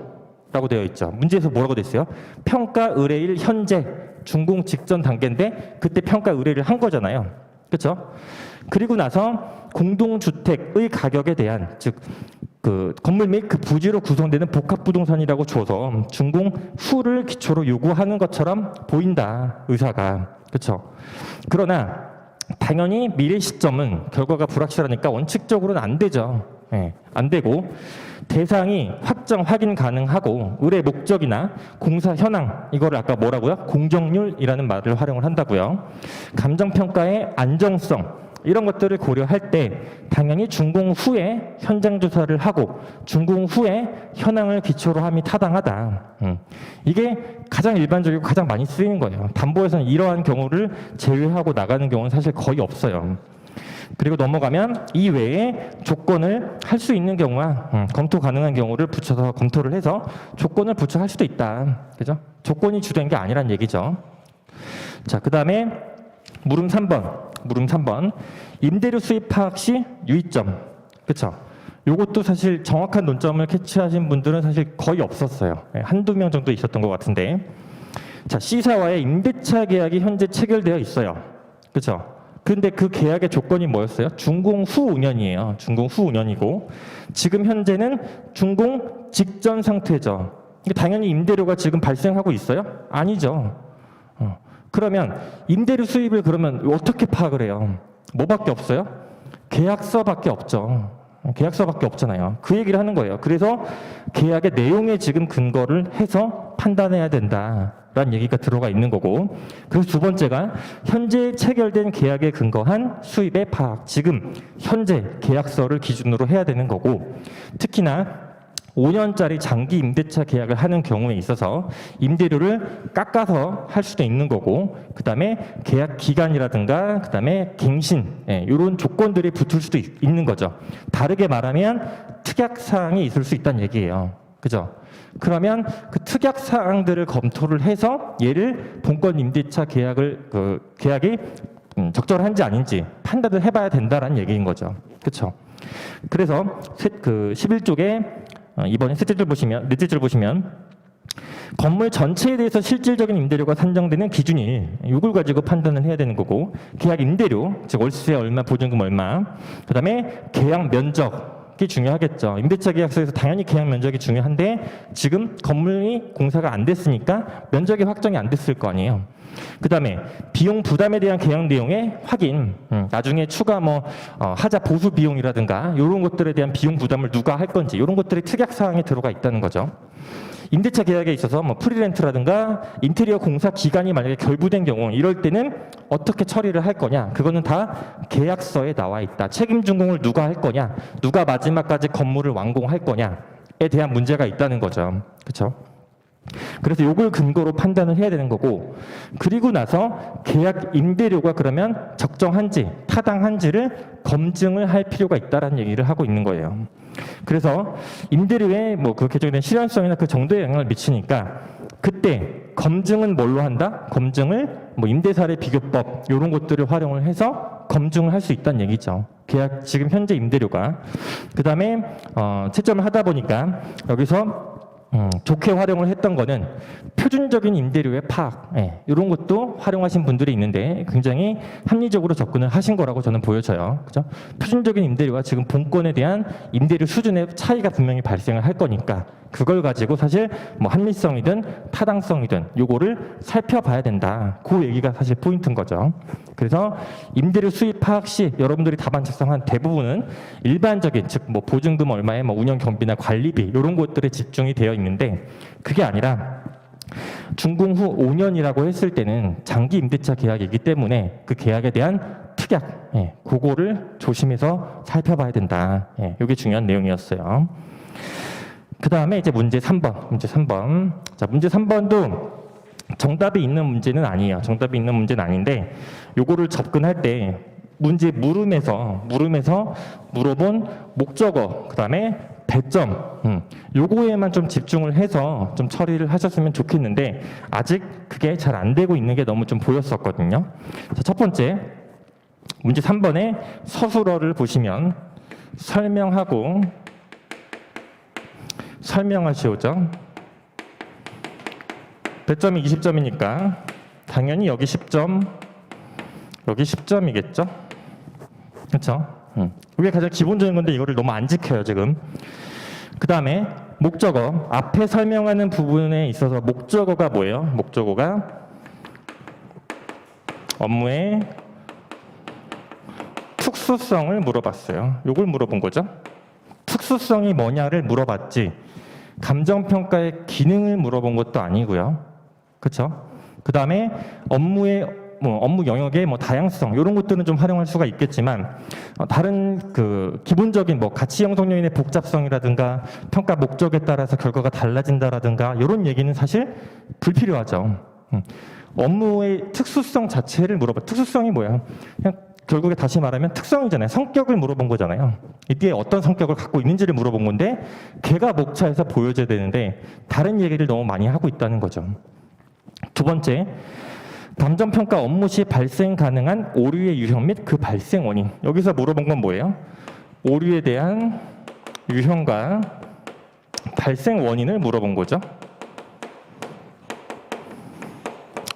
라고 되어 있죠. 문제에서 뭐라고 돼 있어요? 평가 의뢰일 현재 준공 직전 단계인데 그때 평가 의뢰를 한 거잖아요. 그렇죠? 그리고 나서 공동주택의 가격에 대한, 즉 그 건물 및 그 부지로 구성되는 복합부동산이라고 줘서 준공 후를 기초로 요구하는 것처럼 보인다, 의사가. 그렇죠? 그러나 당연히 미래 시점은 결과가 불확실하니까 원칙적으로는 안 되죠. 안 되고 대상이 확인 가능하고 의뢰 목적이나 공사 현황, 이거를 아까 뭐라고요? 공정률이라는 말을 활용을 한다고요. 감정평가의 안정성, 이런 것들을 고려할 때 당연히 준공 후에 현장 조사를 하고 준공 후에 현황을 기초로 함이 타당하다. 이게 가장 일반적이고 가장 많이 쓰이는 거예요. 담보에서는 이러한 경우를 제외하고 나가는 경우는 사실 거의 없어요. 그리고 넘어가면 이 외에 조건을 할 수 있는 경우와 검토 가능한 경우를 붙여서 검토를 해서 조건을 붙여 할 수도 있다. 그죠? 조건이 주된 게 아니란 얘기죠. 자, 그 다음에 물음 3번. 임대료 수입 파악 시 유의점. 그쵸? 요것도 사실 정확한 논점을 캐치하신 분들은 사실 거의 없었어요. 한두 명 정도 있었던 것 같은데. 자, C사와의 임대차 계약이 현재 체결되어 있어요. 그쵸? 근데 그 계약의 조건이 뭐였어요? 준공 후 5년이에요. 준공 후 5년이고 지금 현재는 준공 직전 상태죠. 당연히 임대료가 지금 발생하고 있어요? 아니죠. 그러면 임대료 수입을 그러면 어떻게 파악을 해요? 뭐밖에 없어요? 계약서밖에 없죠. 계약서밖에 없잖아요. 그 얘기를 하는 거예요. 그래서 계약의 내용에 지금 근거를 해서 판단해야 된다라는 얘기가 들어가 있는 거고, 그래서 두 번째가 현재 체결된 계약에 근거한 수입의 파악, 지금 현재 계약서를 기준으로 해야 되는 거고, 특히나 5년짜리 장기 임대차 계약을 하는 경우에 있어서 임대료를 깎아서 할 수도 있는 거고, 그 다음에 계약 기간이라든가 그 다음에 갱신, 이런 조건들이 붙을 수도 있는 거죠. 다르게 말하면 특약사항이 있을 수 있다는 얘기예요. 그죠? 그러면 그 특약사항들을 검토를 해서 얘를 본건 임대차 계약이 적절한지 아닌지 판단을 해봐야 된다는 얘기인 거죠. 그렇죠? 그래서 그 11쪽에 이번에 넷째 줄 보시면 건물 전체에 대해서 실질적인 임대료가 산정되는 기준일, 이걸 가지고 판단을 해야 되는 거고, 계약 임대료, 즉 월세 얼마, 보증금 얼마, 그 다음에 계약 면적이 중요하겠죠. 임대차 계약서에서 당연히 계약 면적이 중요한데 지금 건물이 공사가 안 됐으니까 면적이 확정이 안 됐을 거 아니에요. 그 다음에 비용 부담에 대한 계약 내용의 확인, 나중에 추가 하자 보수 비용이라든가 이런 것들에 대한 비용 부담을 누가 할 건지, 이런 것들이 특약사항에 들어가 있다는 거죠. 임대차 계약에 있어서 프리렌트라든가 인테리어 공사 기간이 만약에 결부된 경우, 이럴 때는 어떻게 처리를 할 거냐, 그거는 다 계약서에 나와 있다. 책임 준공을 누가 할 거냐, 누가 마지막까지 건물을 완공할 거냐에 대한 문제가 있다는 거죠. 그렇죠? 그래서 이걸 근거로 판단을 해야 되는 거고, 그리고 나서 계약 임대료가 그러면 적정한지 타당한지를 검증을 할 필요가 있다는 얘기를 하고 있는 거예요. 그래서 임대료에 그 개정된 실현성이나 그 정도의 영향을 미치니까 그때 검증은 뭘로 한다? 검증을 임대사례 비교법 이런 것들을 활용을 해서 검증을 할 수 있다는 얘기죠. 계약 지금 현재 임대료가. 그 다음에 채점을 하다 보니까 여기서 좋게 활용을 했던 거는 표준적인 임대료의 파악, 이런 것도 활용하신 분들이 있는데 굉장히 합리적으로 접근을 하신 거라고 저는 보여져요. 그죠? 표준적인 임대료와 지금 본건에 대한 임대료 수준의 차이가 분명히 발생을 할 거니까 그걸 가지고 사실 뭐 합리성이든 타당성이든 요거를 살펴봐야 된다. 그 얘기가 사실 포인트인 거죠. 그래서 임대료 수입 파악 시 여러분들이 답안 작성한 대부분은 일반적인 즉 뭐 보증금 얼마에 뭐 운영 경비나 관리비 이런 것들에 집중이 되어 있는데 그게 아니라 준공 후 5년이라고 했을 때는 장기 임대차 계약이기 때문에 그 계약에 대한 특약, 그거를 조심해서 살펴봐야 된다. 이게 중요한 내용이었어요. 그 다음에 이제 문제 3번. 자, 문제 3번도 정답이 있는 문제는 아니에요. 정답이 있는 문제는 아닌데 요거를 접근할 때 문제 물음에서 물어본 목적어, 그 다음에 배점, 요거에만 좀 집중을 해서 좀 처리를 하셨으면 좋겠는데 아직 그게 잘 안 되고 있는 게 너무 좀 보였었거든요. 자, 첫 번째 문제 3번에 서술어를 보시면 설명하시오죠. 배점이 20점이니까 당연히 여기 10점, 여기 10점이겠죠. 그렇죠? 이게 가장 기본적인 건데 이거를 너무 안 지켜요 지금. 그 다음에 목적어, 앞에 설명하는 부분에 있어서 목적어가 뭐예요? 목적어가 업무의 특수성을 물어봤어요. 이걸 물어본 거죠. 특수성이 뭐냐를 물어봤지 감정평가의 기능을 물어본 것도 아니고요. 그렇죠? 그 다음에 업무 영역의 다양성 이런 것들은 좀 활용할 수가 있겠지만 다른 그 기본적인 가치 형성 요인의 복잡성이라든가 평가 목적에 따라서 결과가 달라진다라든가 이런 얘기는 사실 불필요하죠. 업무의 특수성 자체를 특수성이 뭐야? 그냥 결국에 다시 말하면 특성이잖아요. 성격을 물어본 거잖아요. 이때 어떤 성격을 갖고 있는지를 물어본 건데 걔가 목차에서 보여져야 되는데 다른 얘기를 너무 많이 하고 있다는 거죠. 두 번째, 감정평가 업무 시 발생 가능한 오류의 유형 및 그 발생 원인. 여기서 물어본 건 뭐예요? 오류에 대한 유형과 발생 원인을 물어본 거죠.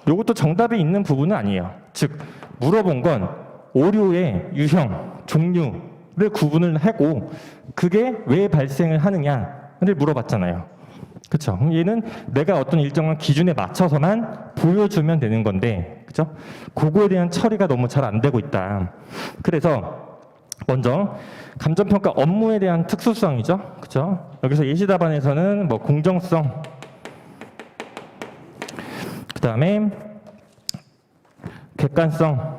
이것도 정답이 있는 부분은 아니에요. 즉 물어본 건 오류의 유형, 종류를 구분을 하고 그게 왜 발생을 하느냐를 물어봤잖아요. 그렇죠? 얘는 내가 어떤 일정한 기준에 맞춰서만 보여주면 되는 건데, 그렇죠? 그거에 대한 처리가 너무 잘 안 되고 있다. 그래서 먼저 감정평가 업무에 대한 특수성이죠, 그렇죠? 여기서 예시 답안에서는 공정성, 그 다음에 객관성,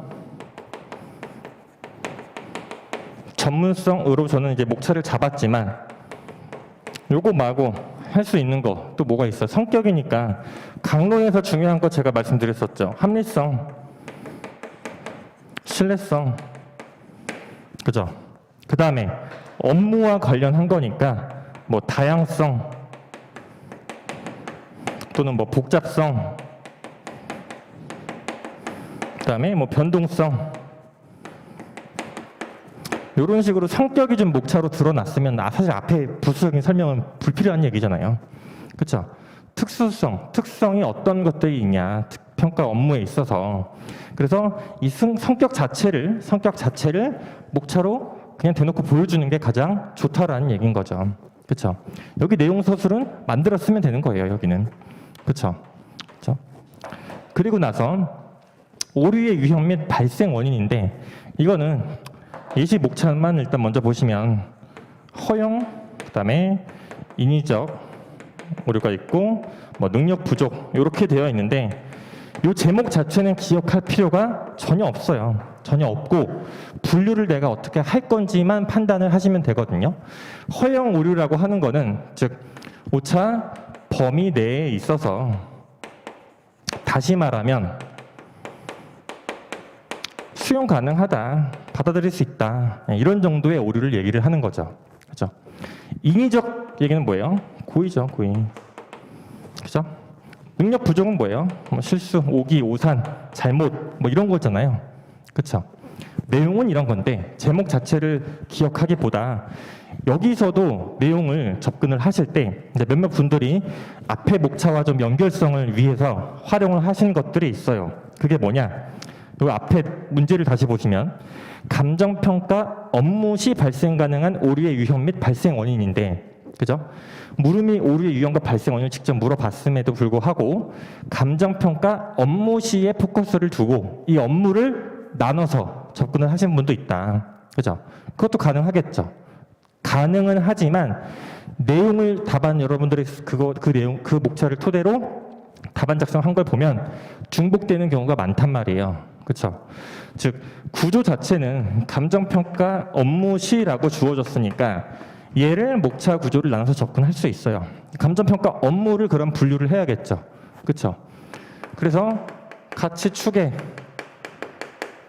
전문성으로 저는 이제 목차를 잡았지만 요거 말고 할 수 있는 거 또 뭐가 있어요? 성격이니까 강론에서 중요한 거 제가 말씀드렸었죠. 합리성, 신뢰성, 그죠? 그 다음에 업무와 관련한 거니까 다양성 또는 복잡성, 그 다음에 변동성 이런 식으로 성격이 좀 목차로 드러났으면 사실 앞에 부수적인 설명은 불필요한 얘기잖아요. 그렇죠? 특성이 어떤 것들이 있냐 평가 업무에 있어서 그래서 이 성격 자체를 목차로 그냥 대놓고 보여주는 게 가장 좋다라는 얘기인 거죠. 그렇죠? 여기 내용 서술은 만들었으면 되는 거예요. 여기는 그렇죠? 그리고 나서 오류의 유형 및 발생 원인인데 이거는 예시 목차만 일단 먼저 보시면 허용, 그 다음에 인위적 오류가 있고 능력 부족 이렇게 되어 있는데 이 제목 자체는 기억할 필요가 전혀 없어요. 전혀 없고 분류를 내가 어떻게 할 건지만 판단을 하시면 되거든요. 허용 오류라고 하는 거는 즉 오차 범위 내에 있어서 다시 말하면 수용 가능하다, 받아들일 수 있다 이런 정도의 오류를 얘기를 하는 거죠. 그렇죠? 인위적 얘기는 뭐예요? 고의죠, 고의. 그렇죠? 능력 부족은 뭐예요? 실수, 오기, 오산, 잘못 이런 거잖아요. 그렇죠? 내용은 이런 건데 제목 자체를 기억하기보다 여기서도 내용을 접근을 하실 때 이제 몇몇 분들이 앞에 목차와 좀 연결성을 위해서 활용을 하시는 것들이 있어요. 그게 뭐냐? 이 앞에 문제를 다시 보시면 감정평가 업무 시 발생 가능한 오류의 유형 및 발생 원인인데, 그죠? 물음이 오류의 유형과 발생 원인을 직접 물어봤음에도 불구하고 감정평가 업무 시에 포커스를 두고 이 업무를 나눠서 접근을 하신 분도 있다. 그죠? 그것도 가능하겠죠. 가능은 하지만 내용을 답안 여러분들이 그 목차를 토대로 답안 작성한 걸 보면 중복되는 경우가 많단 말이에요. 그렇죠? 즉 구조 자체는 감정평가 업무 시라고 주어졌으니까 얘를 목차 구조를 나눠서 접근할 수 있어요. 감정평가 업무를 그럼 분류를 해야겠죠. 그렇죠? 그래서 가치 추계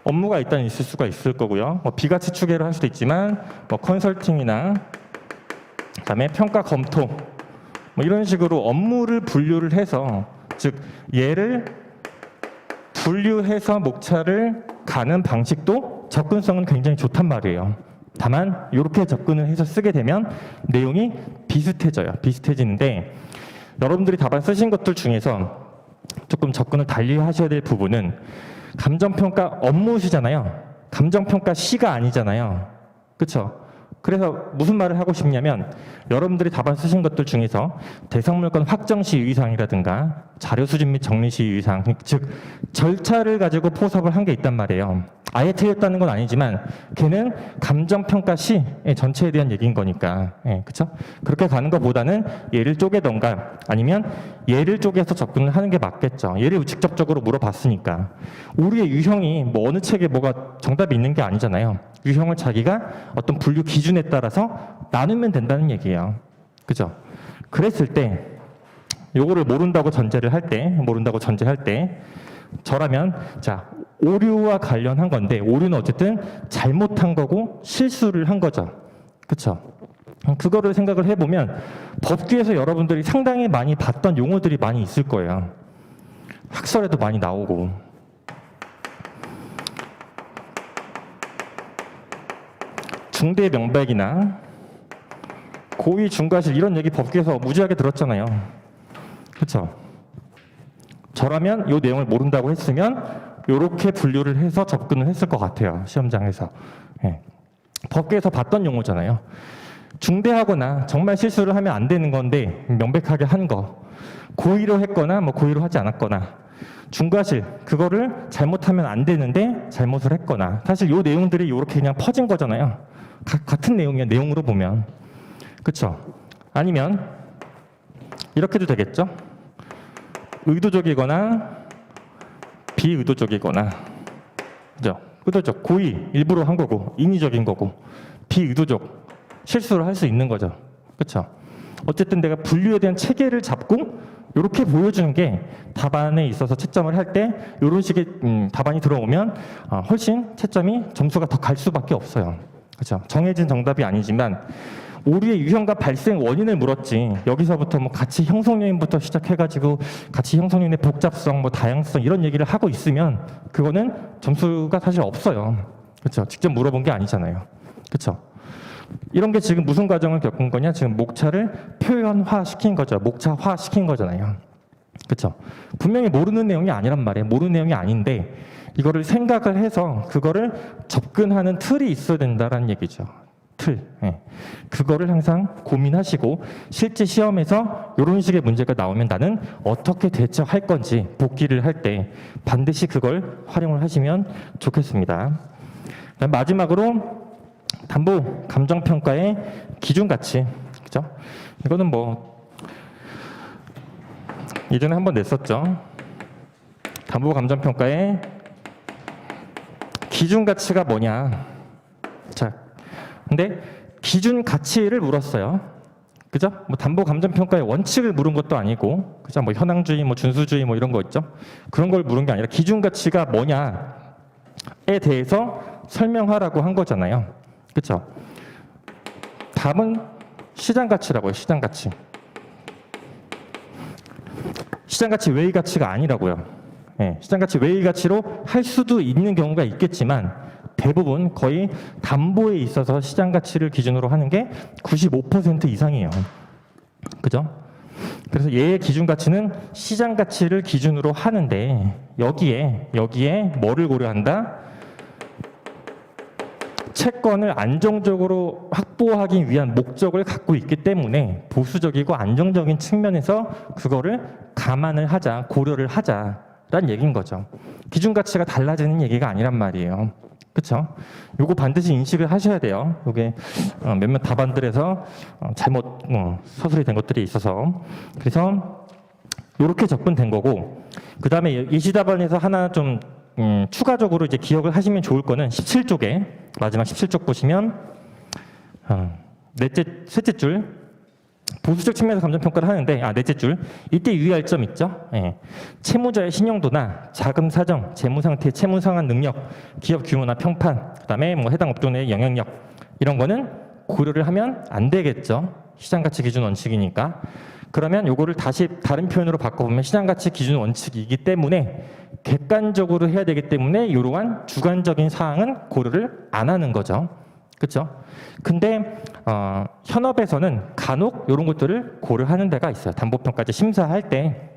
업무가 일단 있을 수가 있을 거고요. 뭐 비가치 추계를 할 수도 있지만 뭐 컨설팅이나 그다음에 평가 검토 뭐 이런 식으로 업무를 분류를 해서 즉 얘를 분류해서 목차를 가는 방식도 접근성은 굉장히 좋단 말이에요. 다만 이렇게 접근을 해서 쓰게 되면 내용이 비슷해져요. 비슷해지는데 여러분들이 답안 쓰신 것들 중에서 조금 접근을 달리 하셔야 될 부분은 감정평가 업무시잖아요. 감정평가 시가 아니잖아요. 그렇죠? 그래서 무슨 말을 하고 싶냐면 여러분들이 답안 쓰신 것들 중에서 대상물건 확정 시의사항이라든가 자료 수집 및 정리 시의사항, 즉 절차를 가지고 포섭을 한 게 있단 말이에요. 아예 틀렸다는 건 아니지만 걔는 감정평가 시 전체에 대한 얘기인 거니까, 그렇죠? 그렇게 가는 것보다는 얘를 쪼개던가 아니면 얘를 쪼개서 접근을 하는 게 맞겠죠. 얘를 직접적으로 물어봤으니까. 우리의 유형이 뭐 어느 책에 뭐가 정답이 있는 게 아니잖아요. 유형을 자기가 어떤 분류 기준에 따라서 나누면 된다는 얘기예요. 그죠? 그랬을 때 요거를 모른다고 전제할 때 저라면 자 오류와 관련한 건데 오류는 어쨌든 잘못한 거고 실수를 한 거죠. 그렇죠? 그거를 생각을 해보면 법규에서 여러분들이 상당히 많이 봤던 용어들이 많이 있을 거예요. 학설에도 많이 나오고. 중대 명백이나 고의 중과실 이런 얘기 법규에서 무지하게 들었잖아요. 그렇죠? 저라면 이 내용을 모른다고 했으면 이렇게 분류를 해서 접근을 했을 것 같아요. 시험장에서. 법규에서 봤던 용어잖아요. 중대하거나 정말 실수를 하면 안 되는 건데 명백하게 한 거. 고의로 했거나 뭐 고의로 하지 않았거나. 중과실 그거를 잘못하면 안 되는데 잘못을 했거나. 사실 이 내용들이 이렇게 그냥 퍼진 거잖아요. 같은 내용이에요. 내용으로 보면. 그렇죠? 아니면 이렇게도 되겠죠? 의도적이거나 비의도적이거나, 그죠? 의도적, 고의, 일부러 한 거고, 인위적인 거고, 비의도적, 실수를 할 수 있는 거죠. 그렇죠? 어쨌든 내가 분류에 대한 체계를 잡고 이렇게 보여주는 게 답안에 있어서 채점을 할 때 이런 식의 답안이 들어오면 훨씬 채점이 점수가 더 갈 수밖에 없어요. 그렇죠? 정해진 정답이 아니지만 오류의 유형과 발생 원인을 물었지 여기서부터 뭐 가치 형성 요인부터 시작해가지고 가치 형성 요인의 복잡성, 뭐 다양성 이런 얘기를 하고 있으면 그거는 점수가 사실 없어요. 그렇죠? 직접 물어본 게 아니잖아요. 그렇죠? 이런 게 지금 무슨 과정을 겪은 거냐? 지금 목차를 표현화 시킨 거죠. 목차화 시킨 거잖아요. 그렇죠? 분명히 모르는 내용이 아니란 말이에요. 모르는 내용이 아닌데 이거를 생각을 해서 그거를 접근하는 틀이 있어야 된다는 얘기죠. 틀. 그거를 항상 고민하시고 실제 시험에서 이런 식의 문제가 나오면 나는 어떻게 대처할 건지 복기를 할 때 반드시 그걸 활용을 하시면 좋겠습니다. 마지막으로 담보 감정평가의 기준 가치. 그죠? 이거는 뭐 예전에 한번 냈었죠. 담보 감정평가의 기준 가치가 뭐냐. 자, 근데 기준 가치를 물었어요. 그죠? 뭐 담보 감정평가의 원칙을 물은 것도 아니고, 그죠? 뭐 현황주의, 뭐 준수주의, 뭐 이런 거 있죠? 그런 걸 물은 게 아니라 기준 가치가 뭐냐에 대해서 설명하라고 한 거잖아요. 그렇죠? 답은 시장 가치라고요. 시장 가치. 시장 가치 외의 가치가 아니라고요. 시장 가치 외의 가치로 할 수도 있는 경우가 있겠지만 대부분 거의 담보에 있어서 시장 가치를 기준으로 하는 게 95% 이상이에요. 그죠? 그래서 얘의 기준 가치는 시장 가치를 기준으로 하는데 여기에 뭐를 고려한다? 채권을 안정적으로 확보하기 위한 목적을 갖고 있기 때문에 보수적이고 안정적인 측면에서 그거를 감안을 하자, 고려를 하자라는 얘기인 거죠. 기준 가치가 달라지는 얘기가 아니란 말이에요. 그렇죠? 요거 반드시 인식을 하셔야 돼요. 요게 몇몇 답안들에서 잘못 서술이 된 것들이 있어서 그래서 요렇게 접근된 거고 그 다음에 예시 답안에서 하나 좀 추가적으로 이제 기억을 하시면 좋을 거는 17쪽에 마지막 17쪽 보시면 셋째 줄 보수적 측면에서 감정평가를 하는데 넷째 줄 이때 유의할 점 있죠. 예. 채무자의 신용도나 자금 사정, 재무 상태, 채무 상환 능력, 기업 규모나 평판, 그다음에 뭐 해당 업종 내의 영향력 이런 거는 고려를 하면 안 되겠죠. 시장 가치 기준 원칙이니까. 그러면 요거를 다시 다른 표현으로 바꿔보면 시장 가치 기준 원칙이기 때문에 객관적으로 해야 되기 때문에 이러한 주관적인 사항은 고려를 안 하는 거죠. 그렇죠? 근데 현업에서는 간혹 이런 것들을 고려하는 데가 있어요. 담보평가제 심사할 때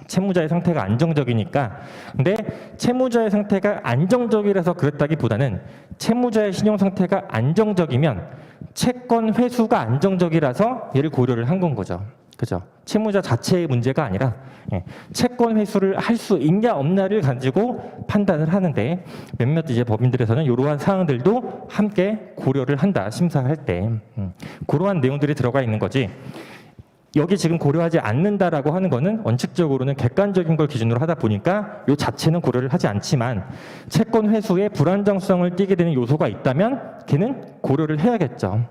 채무자의 상태가 안정적이니까. 근데 채무자의 상태가 안정적이라서 그랬다기보다는 채무자의 신용 상태가 안정적이면 채권 회수가 안정적이라서 얘를 고려를 한 건 거죠. 그죠? 채무자 자체의 문제가 아니라 채권 회수를 할 수 있냐 없냐를 가지고 판단을 하는데 몇몇 이제 법인들에서는 이러한 사항들도 함께 고려를 한다. 심사할 때 그러한 내용들이 들어가 있는 거지. 여기 지금 고려하지 않는다라고 하는 거는 원칙적으로는 객관적인 걸 기준으로 하다 보니까 이 자체는 고려를 하지 않지만 채권 회수에 불안정성을 띠게 되는 요소가 있다면 걔는 고려를 해야겠죠.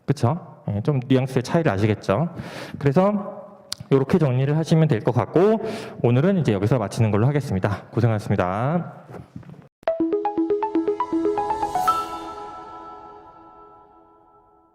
그렇죠? 좀 뉘앙스의 차이를 아시겠죠? 그래서 이렇게 정리를 하시면 될 것 같고 오늘은 이제 여기서 마치는 걸로 하겠습니다. 고생하셨습니다.